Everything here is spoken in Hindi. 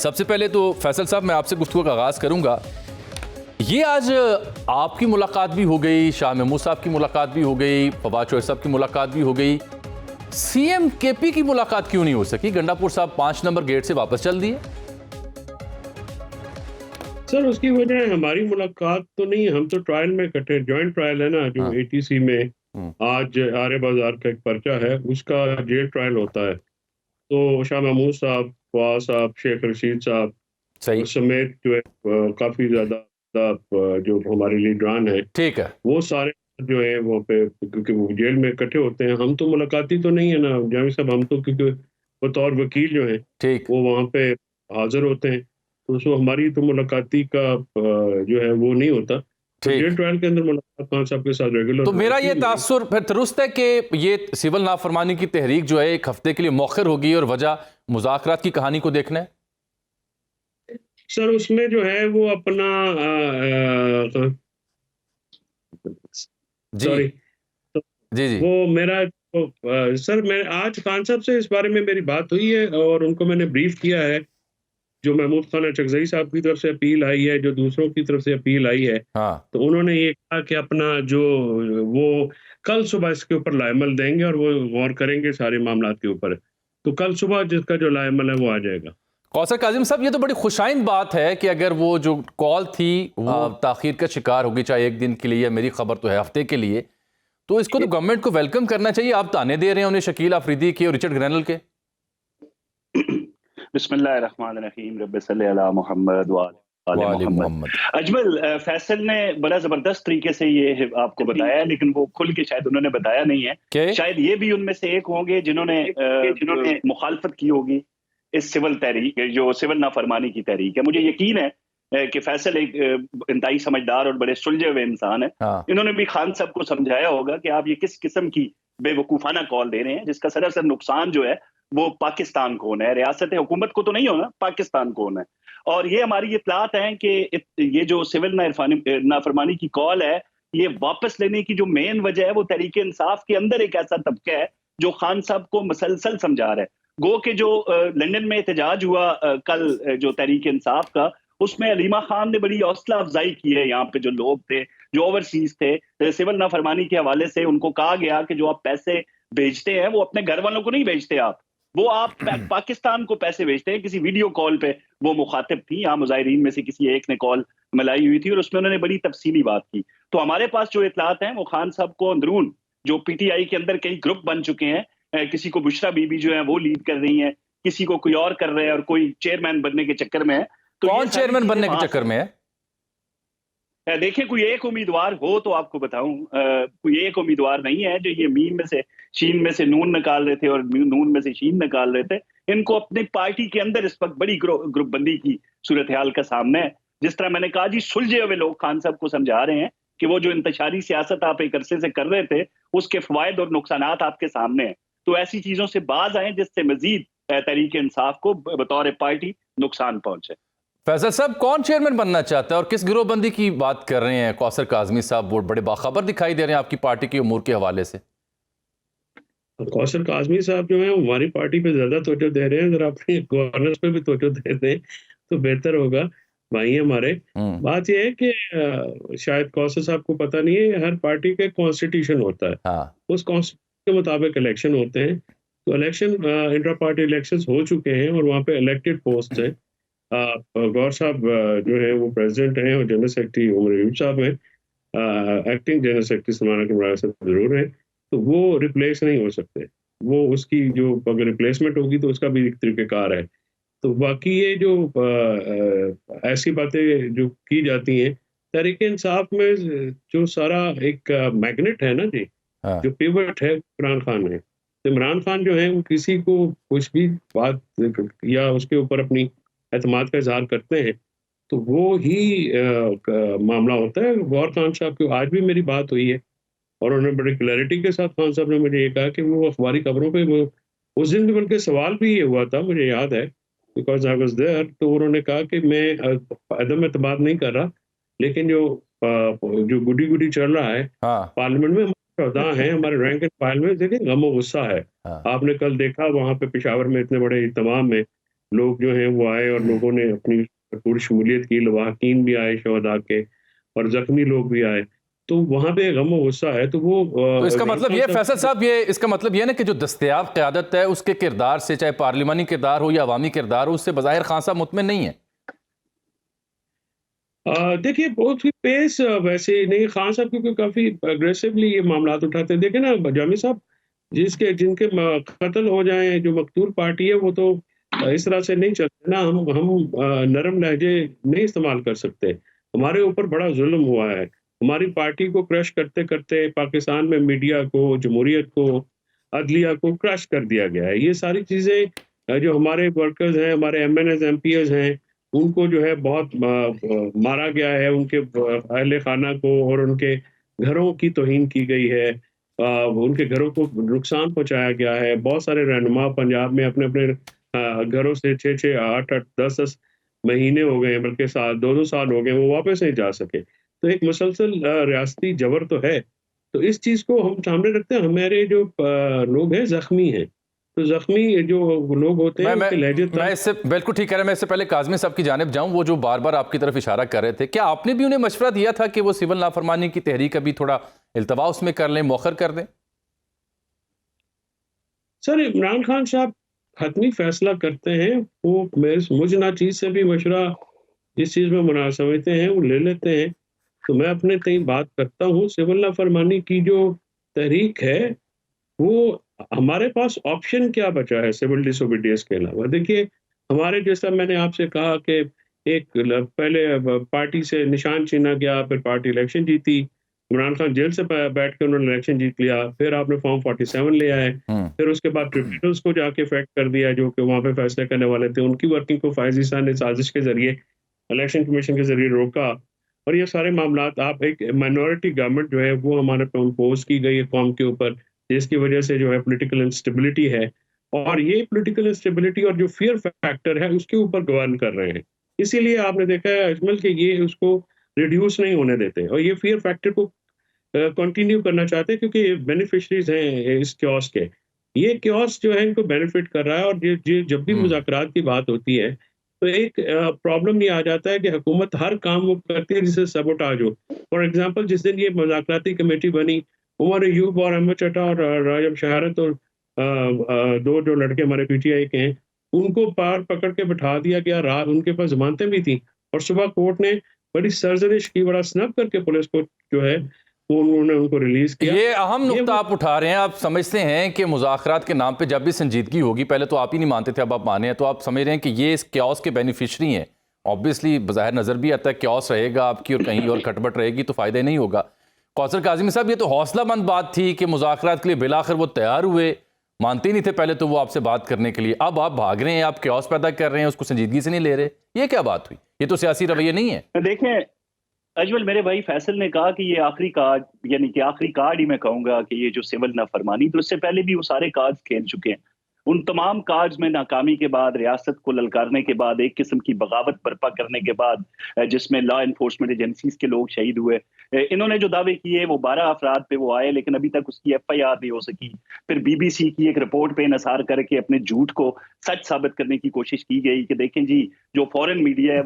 सबसे पहले तो फैसल साहब मैं आपसे गुफ्तगू का आगाज़ करूंगा। ये आज आपकी मुलाकात भी हो गई, शाह महमूद साहब की मुलाकात भी हो गई, फवाद चौधरी साहब की मुलाकात भी हो गई, सीएम केपी की मुलाकात क्यों नहीं हो सकी? गंडापुर साहब 5 नंबर गेट से वापस चल दिए। सर उसकी वजह हमारी मुलाकात तो नहीं, हम तो ट्रायल में इकट्ठे, जॉइंट ट्रायल है ना जो एटीसी में आज आर्य बाजार का एक पर्चा है उसका जेल ट्रायल होता है। तो शाह महमूद साहब, फवाद साहब, शेख रशीद साहब सही, समेत जो है काफी ज्यादा जो हमारे लीडरान है, ठीक है, वो सारे जो है वो पे, क्योंकि वो जेल में इकट्ठे होते हैं। हम तो मुलाकाती तो नहीं है ना जावेद साहब, हम तो क्योंकि बतौर वकील जो है ठीक। वो वहाँ पे हाजिर होते हैं, तो उसको हमारी तो मुलाकाती का जो है वो नहीं होता। तो ठीक, जेल ट्रायल के अंदर मुलाकात खान साहब के साथ रेगुलर तो मेरा होती ये है। तासुर फिर दुरुस्त है कि ये सिविल नाफरमानी की तहरीक जो है 1 हफ्ते के लिए मौखर होगी और वजह मुज़ाकरात की कहानी को देखना है। सर उसमें जो है वो अपना जी सॉरी, तो जी जी। वो मेरा तो, सर मैं आज खान साहब से इस बारे में मेरी बात हुई है और उनको मैंने ब्रीफ किया है। जो महमूद खान चकजई साहब की तरफ से अपील आई है, जो दूसरों की तरफ से अपील आई है, हाँ, तो उन्होंने ये कहा कि अपना जो वो कल सुबह इसके ऊपर लाएमल देंगे और वो गौर करेंगे सारे मामलात के ऊपर। तो कल सुबह जिसका जो लाएमल है वो आ जाएगा। कौसर काजिम साहब, ये तो बड़ी खुशाइंद बात है कि अगर वो जो कॉल थी वो ताखीर का शिकार होगी, चाहे 1 दिन के लिए या मेरी खबर तो है हफ्ते के लिए, तो इसको तो गवर्नमेंट को वेलकम करना चाहिए। आप ताने दे रहे हैं उन्हें शकील अफरीदी के और रिचर्ड ग्रैनल के। बिस्मिल्लाहिर्रहमानिर्रहीम, रब्बि सल्लि अला मुहम्मद व आले वाले मोहम्मद। मोहम्मद। अजमल, फैसल ने बड़ा जबरदस्त तरीके से ये आपको बताया है, लेकिन वो खुल के शायद उन्होंने बताया नहीं है। के शायद ये भी उनमें से एक होंगे जिन्होंने मुखालफत की होगी इस सिविल तहरीक, जो सिविल नाफरमानी की तहरीक है। मुझे यकीन है कि फैसल एक इंतहाई समझदार और बड़े सुलझे हुए इंसान है। हाँ, इन्होंने भी खान साहब को समझाया होगा कि आप ये किस किस्म की बेवकूफाना कॉल दे रहे हैं, जिसका सरासर नुकसान जो है वो पाकिस्तान को होना है, रियासत हुकूमत को तो नहीं होना, पाकिस्तान को होना है। और ये हमारी इत्तलात है कि ये जो सिविल नाफरमानी की कॉल है, ये वापस लेने की जो मेन वजह है वो तहरीक इंसाफ के अंदर एक ऐसा तबका है जो खान साहब को मसलसल समझा रहा है। गो के जो लंदन में एहतजाज हुआ कल जो तहरीक इंसाफ का, उसमें अलीमा खान ने बड़ी हौसला अफजाई की है। यहाँ पे जो लोग थे, जो ओवरसीज थे, तो सिविल नाफरमानी के हवाले से उनको कहा गया कि जो आप पैसे भेजते हैं वो अपने घर वालों को नहीं भेजते, वो आप पाकिस्तान को पैसे भेजते हैं। किसी वीडियो कॉल पे वो मुखातिब थी, यहाँ मुजाहिरीन में से किसी एक ने कॉल मिलाई हुई थी और उसमें उन्होंने बड़ी तफसीली बात की। तो हमारे पास जो इतलात हैं वो खान साहब को अंदरून जो पीटीआई के अंदर कई ग्रुप बन चुके हैं, किसी को बुशरा बीबी जो है वो लीड कर रही हैं, किसी को कोई और कर रहे हैं और कोई चेयरमैन बनने के चक्कर में है। तो कौन चेयरमैन बनने के चक्कर में है? देखिए, कोई एक उम्मीदवार हो तो आपको बताऊं, कोई एक उम्मीदवार नहीं है। जो ये मीम में से शीन में से नून निकाल रहे थे और नून में से शीन निकाल रहे थे, इनको अपनी पार्टी के अंदर इस वक्त बड़ी ग्रुप बंदी की सूरत हाल का सामने है। जिस तरह मैंने कहा जी, सुलझे हुए लोग खान साहब को समझा रहे हैं कि वो जो इंतशारी सियासत आप एक अरसे से कर रहे थे, उसके फवायद और नुकसानात आपके सामने हैं। तो ऐसी चीजों से बाज आए जिससे मजीद तहरीक इंसाफ को बतौर पार्टी नुकसान पहुंचे। फैसल साहब, कौन चेयरमैन बनना चाहता है और किस गिरोहबंदी की बात कर रहे हैं? कौसर काजमी साहब वो बड़े बाखबर दिखाई दे रहे हैं आपकी पार्टी के उमूर के हवाले से। कौसर काजमी साहब जो है हमारी पार्टी पे ज्यादा तवज्जो दे रहे हैं। अगर अपने गवर्नेंस पे भी तवज्जो दे दें तो बेहतर होगा भाई हमारे। बात यह है कि शायद कौसर साहब को पता नहीं है, हर पार्टी का कॉन्स्टिट्यूशन होता है, हाँ, उस कॉन्स्टिट्यूशन के मुताबिक इलेक्शन होते हैं। तो इलेक्शन इंट्रा पार्टी इलेक्शन हो चुके हैं और वहाँ पे इलेक्टेड पोस्ट है। गौर साहब जो है वो प्रेसिडेंट हैं और जनरल सेक्रेटरी उमर अयूब साहब हैं, एक्टिंग जनरल सेक्रेटरी सलमान के मुराद जरूर है। तो वो रिप्लेस नहीं हो सकते। वो उसकी जो अगर रिप्लेसमेंट होगी तो उसका भी एक तरीक़ेकार है। तो बाकी ये जो ऐसी बातें जो की जाती हैं, तहरीक इंसाफ में जो सारा एक मैग्नेट है ना जी, हाँ, जो पिवट है इमरान खान है। तो इमरान खान जो है वो किसी को कुछ भी बात या उसके ऊपर अपनी एतमाद का इजहार करते हैं तो वो ही मामला होता है। गौर खान साहब की आज भी मेरी बात हुई है और उन्होंने बड़ी क्लैरिटी के साथ खान साहब ने मुझे ये कहा कि वो अखबारी खबरों पे वो उस दिन बल्कि सवाल भी ये हुआ था, मुझे याद है, बिकॉज आई वाज देयर। तो उन्होंने कहा कि मैं अदम एतमाद नहीं कर रहा, लेकिन जो गुडी चल रहा है हाँ, पार्लियामेंट में, हमारे है, हमारे रैंक एंड फाइल में देखिए गम और गुस्सा है। हाँ, आपने कल देखा वहां पे पेशावर में इतने बड़े इज्तिमा में लोग जो हैं वो आए और लोगों ने अपनी पूरी शमूलियत की, लवाहकीन भी आए शहदा के और जख्मी लोग भी आए, तो वहाँ पे गम और गुस्सा है। तो वो तो इसका इमरान मतलब खान ये साहब फैसल साहब, ये इसका मतलब ये ना कि जो दस्तयाब क़यादत है उसके किरदार से, चाहे पार्लिमानी किरदार हो या अवामी किरदार हो, उससे बज़ाहिर खान साहब मुतमिन नहीं है। देखिए बहुत ही पेस वैसे ही नहीं, खान साहब क्योंकि काफ़ी अग्रेसिवली ये मामलात उठाते हैं। देखिए ना जामी साहब, जिनके कत्ल हो जाएँ, जो मकतूल पार्टी है वो तो इस तरह से नहीं चलते ना। हम नरम लहजे नहीं इस्तेमाल कर सकते। हमारे ऊपर बड़ा जुल्म हुआ है। हमारी पार्टी को क्रश करते-करते पाकिस्तान में मीडिया को, जमहूरियत को, अदलिया को क्रश कर दिया गया है। ये सारी चीज़ें जो हमारे वर्कर्स हैं, हमारे एमएनएस, एमपीएस हैं, उनको जो है बहुत मारा गया है, उनके अहले खाना को और उनके घरों की तौहीन की गई है। उनके घरों को नुकसान पहुँचाया गया है। बहुत सारे रहनुमा पंजाब में अपने-अपने घरों से 6-6, 8-8, 10-10 महीने हो गए हैं, बल्कि 2-2 साल हो गए, वो वापस नहीं जा सके। तो एक मुसलसल रियासती जबर तो है। तो इस चीज़ को हम सामने रखते हैं। हमारे जो लोग हैं ज़ख्मी हैं। तो ज़ख्मी जो लोग होते हैं उनके लहजे मैं इससे बिल्कुल ठीक कह रहा हूं। मैं इससे पहले काज़मी साहब की जानिब जाऊं, वो जो बार बार आपकी तरफ इशारा कर रहे थे, क्या आपने भी उन्हें मशवरा दिया था कि वो सिविल नाफरमानी की तहरीक अभी थोड़ा इल्तवा उसमें कर लें, मौखर कर दें? सर इमरान खान साहब हतमी फैसला करते हैं, वो मुझ नाचीज़ से भी मशवरा जिस चीज़ में मुनासिब समझते हैं वो ले लेते हैं। तो मैं अपने तई बात करता हूँ। सिविल नाफरमानी की जो तहरीक है वो हमारे पास ऑप्शन क्या बचा है सिविल डिसोबीडियंस के अलावा? देखिए हमारे, जैसा मैंने आपसे कहा कि पहले पार्टी से निशान छीना गया, फिर पार्टी इलेक्शन जीती। इमरान खान जेल से बैठ के उन्होंने इलेक्शन जीत लिया। फिर आपने फॉर्म 47 ले आए। फिर उसके बाद ट्रिब्यूनल्स को जाके इफेक्ट कर दिया, जो कि वहाँ पे फैसले करने वाले थे। उनकी वर्किंग को फैज़ ईसा ने साजिश के ज़रिए इलेक्शन कमीशन के ज़रिए रोका। और ये सारे मामलात, आप एक माइनॉरिटी गवर्नमेंट जो है वो हमारे पे इम्पोज़ की गई है कौम के ऊपर, जिसकी वजह से जो है पॉलिटिकल इंस्टेबिलिटी है। और ये पॉलिटिकल इंस्टेबिलिटी और जो फ़ियर फैक्टर है उसके ऊपर गवर्न कर रहे हैं। इसीलिए आपने देखा है अजमल कि ये उसको रिड्यूस नहीं होने देते और ये फ़ियर फैक्टर को कंटिन्यू करना चाहते हैं, क्योंकि ये बेनिफिशरीज़ हैं इस कियोस्क के। ये कियोस्क जो है इनको बेनिफिट कर रहा है। और ये जब भी मुज़ाकरात की बात होती है तो एक प्रॉब्लम ये आ जाता है कि हुकूमत हर काम वो करती है जिससे सबोटाज हो। फॉर एग्ज़ाम्पल जिस दिन ये मुज़ाकराती कमेटी बनी, उमर अयूब और अहमद चड्ढा और राजब शहारत और 2 जो लड़के हमारे पीटीआई के हैं, उनको पार पकड़ के बिठा दिया गया। रात उनके पास ज़मानतें भी थी और सुबह कोर्ट ने बड़ी सरज़निश की, बड़ा स्नब करके पुलिस को जो है वो उन्होंने उनको रिलीज़ किया। ये अहम नुकता आप उठा रहे हैं। आप समझते हैं कि मुज़ाकरात के नाम पे जब भी संजीदगी होगी, पहले तो आप ही नहीं मानते थे, अब आप माने हैं, तो आप समझ रहे हैं कि ये इस क्यास के बेनिफिशरी हैं। ऑब्वियसली बज़ाहिर नज़र भी आता है क्यास रहेगा आपकी और कहीं और खटपट रहेगी तो फ़ायदा ही नहीं होगा। कौसर काज़मी साहब, ये तो हौसलामंद बात थी कि मुज़ाकरात के लिए बिलाखिर वो तैयार हुए। मानते ही नहीं थे पहले तो वो आपसे बात करने के लिए, अब आप भाग रहे हैं, आप क्यास पैदा कर रहे हैं, उसको संजीदगी से नहीं ले रहे। ये क्या बात हुई? ये तो सियासी रवैया नहीं है। देखें अजमल, मेरे भाई फैसल ने कहा कि ये आखिरी कार्ड, यानी कि आखिरी कार्ड ही मैं कहूंगा कि ये जो सिविल नाफरमानी, तो उससे पहले भी वो सारे कार्ड्स खेल चुके हैं। उन तमाम कार्ड्स में नाकामी के बाद, रियासत को ललकारने के बाद, एक किस्म की बगावत बर्पा करने के बाद, जिसमें लॉ इन्फोर्समेंट एजेंसीज के लोग शहीद हुए, इन्होंने जो दावे किए वो 12 अफराद पे वो आए, लेकिन अभी तक उसकी FIR नहीं हो सकी। फिर BBC की एक रिपोर्ट पे इन्हिसार करके अपने झूठ को सच साबित करने की कोशिश की गई कि देखें जी, जो फॉरेन मीडिया है